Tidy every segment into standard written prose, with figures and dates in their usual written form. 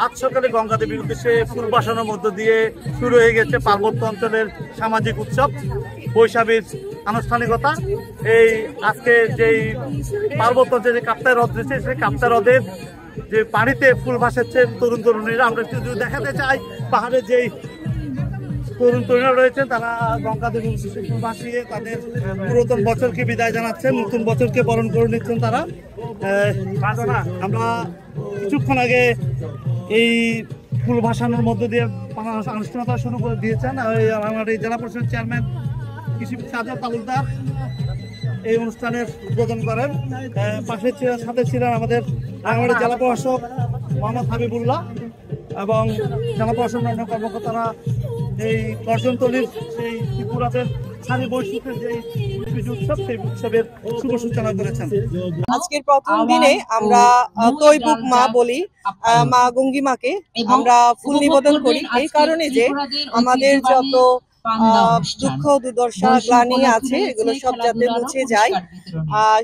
আজ সকালে গঙ্গা দেবীর উদ্দেশ্যে ফুল বাসানোর মধ্য দিয়ে শুরু হয়ে গেছে পার্বত্য অঞ্চলের সামাজিক উৎসব বৈশাখীর আনুষ্ঠানিকতা। এই আজকে যেই পার্বত্য অঞ্চলে যে কাপ্তাই হ্রদ রয়েছে সেই কাপ্তাই হ্রদের যে পানিতে ফুল ভাসাচ্ছে তরুণ তরুণীরা, আমরা একটু দেখাতে চাই পাহাড়ে যেই তরুণ তরুণীরা রয়েছেন তারা গঙ্গা দেবীর উদ্দেশ্যে ফুল ভাসিয়ে তাদের পুরাতন বছরকে বিদায় জানাচ্ছেন, নতুন বছরকে বরণ করে নিচ্ছেন তারা। আমরা কিছুক্ষণ আগে এই ফুল ভাসানোর মধ্য দিয়ে আনুষ্ঠানিকতা শুরু করে দিয়েছেন আমার এই জেলা পরিষদ চেয়ারম্যান কৃষি সাজাদ তালুকদার এই অনুষ্ঠানের উদ্বোধন করেন। সাথে ছিলেন আমাদের রাঙামাটি জেলা প্রশাসক মোহাম্মদ হাবিবুল্লাহ এবং জেলা প্রশাসন কর্মকর্তারা এই গর্জনতলির সেই ত্রিপুরাদের সারি বৈশিষ্ট্যের যে উৎসব সেই উৎসবের শুভ সূচনা করেছেন। আজকের প্রথম দিনে আমরা তৈবুক মা বলি, মা গঙ্গিমাকে আমরা ফুল নিবেদন করি এই কারণে যে আমাদের যত দুঃখ দুর্দশা গ্লানি আছে এগুলো সব যাতে মুছে যায়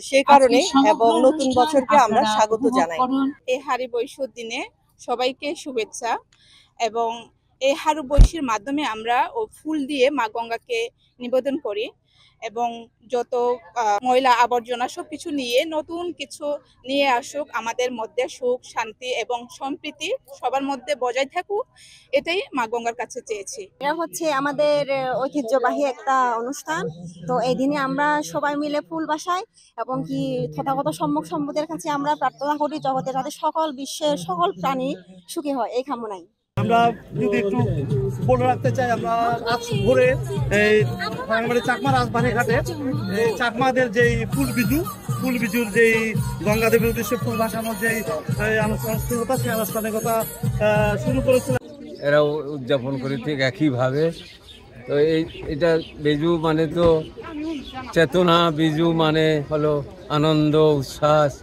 সেই কারণে, এবং নতুন বছরকে আমরা স্বাগত জানাই। এই হারি বৈশুর দিনে সবাইকে শুভেচ্ছা, এবং এই হারু বৈশির মাধ্যমে আমরা ফুল দিয়ে মা গঙ্গাকে নিবেদন করি এবং যত ময়লা আবর্জনা সবকিছু নিয়ে নতুন কিছু নিয়ে আসুক, আমাদের মধ্যে সুখ শান্তি এবং সম্প্রীতি সবার মধ্যে বজায় থাকুক, এটাই মা গঙ্গার কাছে চেয়েছি। এটা হচ্ছে আমাদের ঐতিহ্যবাহী একটা অনুষ্ঠান। তো এই দিনে আমরা সবাই মিলে ফুল বাসাই এবং কি তথাগত সম্মুখ সম্বুদের কাছে আমরা প্রার্থনা করি জগতের যাতে সকল বিশ্বের সকল প্রাণী সুখী হয় এই কামনাই। আমরা যদি একটু বলে রাখতে চাই, আমরা আজ ভোরে এই চাকমা রাজবাড়ি ঘাটে চাকমাদের যে ফুল বিজুর যেই গঙ্গা দেবীর উদ্দেশ্যে ফুল ভাসানোর যে আনুষ্ঠানিকতা সেই আনুষ্ঠানিকতা শুরু করেছিল। এরাও উদযাপন করে ঠিক একইভাবে। তো এটা বিজু মানে তো চেতনা, বিজু মানে হলো আনন্দ উচ্ছ্বাস,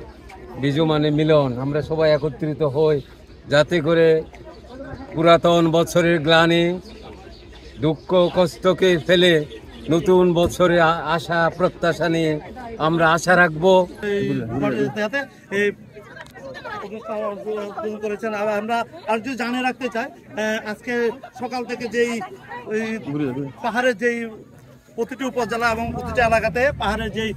বিজু মানে মিলন। আমরা সবাই একত্রিত হই যাতে করে পুরাতন বছরের গ্লানি দুঃখ কষ্টকে ফেলে নতুন বছরে আশা প্রত্যাশা নিয়ে আমরা আশা রাখবো। করেছেন আমরা আর যদি জানিয়ে রাখতে চাই, আজকে সকাল থেকে যেই পাহাড়ের যেই প্রতিটি উপজেলা এবং প্রতিটি এলাকাতে পাহাড়ের যেই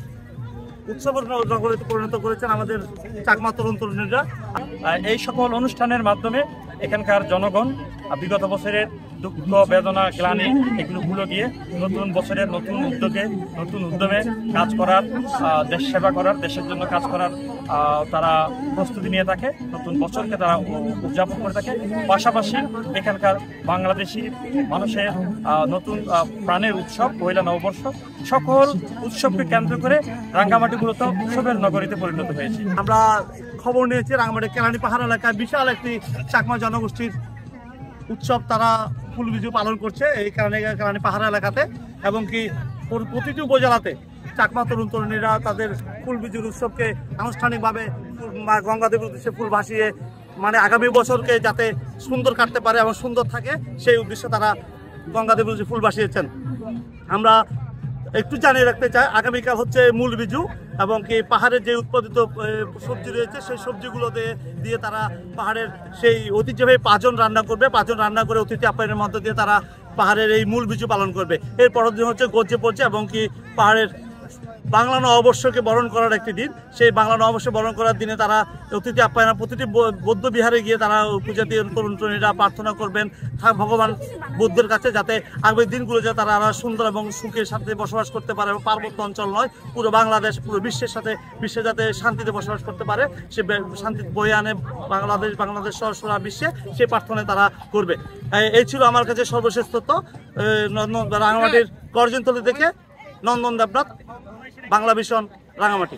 উৎসবের নগরে পরিণত করেছেন আমাদের চাকমা তরুণ তরুণীরা। এই সকল অনুষ্ঠানের মাধ্যমে এখানকার জনগণ বিগত বছরের দুঃখ বেদনা গ্লানি এগুলো ভুলে গিয়ে নতুন বছরের নতুন উদ্যমে কাজ করার, দেশ সেবা করার, দেশের জন্য কাজ করার তারা প্রস্তুতি নিয়ে থাকে, নতুন বছরকে তারা উদযাপন করে থাকে। পাশাপাশি এখানকার বাংলাদেশি মানুষের নতুন প্রাণের উৎসব পয়লা নববর্ষ, সকল উৎসবকে কেন্দ্র করে রাঙ্গামাটি মূলত উৎসবের নগরীতে পরিণত হয়েছে। আমরা খবর নিয়েছি রাঙ্গামাটি কেরানি পাহাড় এলাকায় বিশাল একটি চাকমা জনগোষ্ঠীর উৎসব তারা ফুল বিজু পালন করছে এই কেরানি পাহাড় এলাকাতে, এবং কি প্রতিটি উপজেলাতে চাকমা তরুণ তরুণীরা তাদের ফুল বিজুর উৎসবকে আনুষ্ঠানিকভাবে গঙ্গা দেবীর উদ্দেশ্যে ফুল ভাসিয়ে মানে আগামী বছরকে যাতে সুন্দর কাটতে পারে এবং সুন্দর থাকে সেই উদ্দেশ্যে তারা গঙ্গা দেবীর উদ্দেশ্যে ফুল ভাসিয়েছেন। আমরা একটু জানিয়ে রাখতে চাই, আগামীকাল হচ্ছে মূল বিজু, এবং কি পাহাড়ের যে উৎপাদিত সবজি রয়েছে সেই সবজিগুলো দিয়ে তারা পাহাড়ের সেই ঐতিহ্যবাহী পাঁচজন রান্না করবে, পাঁচজন রান্না করে অতিথি আপ্যায়নের মধ্য দিয়ে তারা পাহাড়ের এই মূল বিজু পালন করবে। এর পরের দিন হচ্ছে গজ্জে পড়ছে, এবং কি পাহাড়ের বাংলা নববর্ষকে বরণ করার একটি দিন। সেই বাংলা নববর্ষ বরণ করার দিনে তারা অতিথি আপ্যায়ন প্রতিটি বৌদ্ধ বিহারে গিয়ে তারা পূজা দিয়ে তরুণ তরুণীরা প্রার্থনা করবেন ভগবান বুদ্ধের কাছে যাতে আগামী দিনগুলো যাতে তারা আরো সুন্দর এবং সুখের সাথে বসবাস করতে পারে, পার্বত্য অঞ্চল নয় পুরো বাংলাদেশ পুরো বিশ্বে যাতে শান্তিতে বসবাস করতে পারে, সে শান্তি বয়ে আনে বাংলাদেশ সহ সারা বিশ্বে সেই প্রার্থনায় তারা করবে। এই ছিল আমার কাছে সর্বশেষ তথ্য। রাঙামাটির গর্জনতলি থেকে নন্দন দেবনাথ, বাংলা ভিশন, রাঙামাটি।